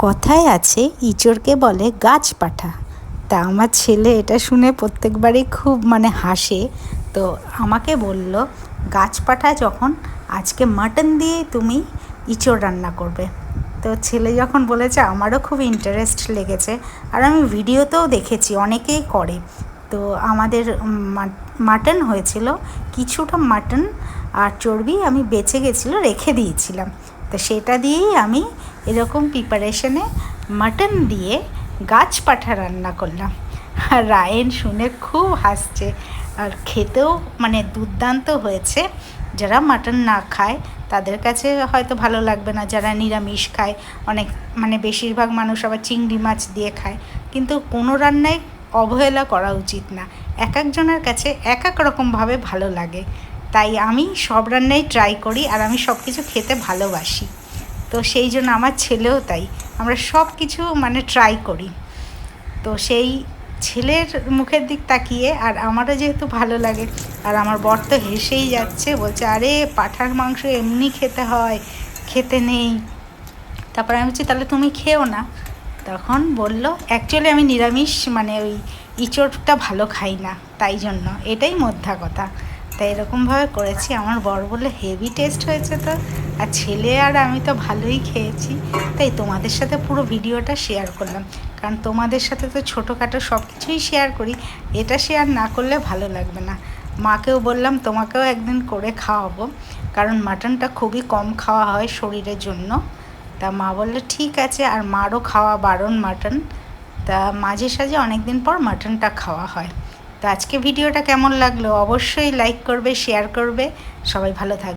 কথায় আছে ইঁচড়কে বলে গাছ পাঠা। তা আমার ছেলে এটা শুনে প্রত্যেকবারই খুব হাসে। তো আমাকে বলল, গাছ পাঠা যখন, আজকে মাটন দিয়ে তুমি ইঁচড় রান্না করবে। তো ছেলে যখন বলেছে আমারও খুব ইন্টারেস্ট লেগেছে, আর আমি ভিডিওতেও দেখেছি অনেকেই করে। তো আমাদের মাটন হয়েছিল, কিছুটা মাটন আর চর্বি আমি বেঁচে গেছিলো, রেখে দিয়েছিলাম। তো সেটা দিয়েই আমি এরকম প্রিপারেশনে মাটন দিয়ে গাছ পাঠা রান্না করলাম। আর রায়েন শুনে খুব হাসছে, আর খেতেও দুর্দান্ত হয়েছে। যারা মাটন না খায় তাদের কাছে হয়তো ভালো লাগবে না, যারা নিরামিষ খায়, অনেক বেশিরভাগ মানুষ আবার চিংড়ি মাছ দিয়ে খায়। কিন্তু কোনো রান্নাই অবহেলা করা উচিত না, এক একজনের কাছে এক এক রকমভাবে ভালো লাগে। তাই আমি সব রান্নাই ট্রাই করি, আর আমি সব কিছু খেতে ভালোবাসি। তো সেই জন্য আমার ছেলেও তাই, আমরা সব কিছু ট্রাই করি। তো সেই ছেলের মুখের দিক তাকিয়ে আর আমারও যেহেতু ভালো লাগে, আর আমার বর তো হেসেই যাচ্ছে, বলছে আরে পাঁঠার মাংস এমনি খেতে হয়, খেতে নেই। তারপরে আমি বলছি তাহলে তুমি খেও না। তখন বলল অ্যাকচুয়ালি আমি নিরামিষ ওই ইঁচড়টা ভালো খাই না, তাই জন্য, এটাই মোদ্দা কথা। তাই এরকমভাবে করেছি। আমার বর বললে হেভি টেস্ট হয়েছে তো। আর ছেলে আর আমি তো ভালোই খেয়েছি। তাই তোমাদের সাথে পুরো ভিডিওটা শেয়ার করলাম, কারণ তোমাদের সাথে তো ছোটোখাটো সব কিছুই শেয়ার করি, এটা শেয়ার না করলে ভালো লাগবে না। মাকেও বললাম তোমাকেও একদিন করে খাওয়াবো, কারণ মাটনটা খুবই কম খাওয়া হয় শরীরের জন্য। তা মা বললো ঠিক আছে, আর মারও খাওয়া বারণ মাটন। তা মাঝে সাঝে অনেক দিন পর মাটনটা খাওয়া হয়। তো আজকে ভিডিওটা কেমন লাগলো অবশ্যই লাইক করবে, শেয়ার করবে। সবাই ভালো থাকবে।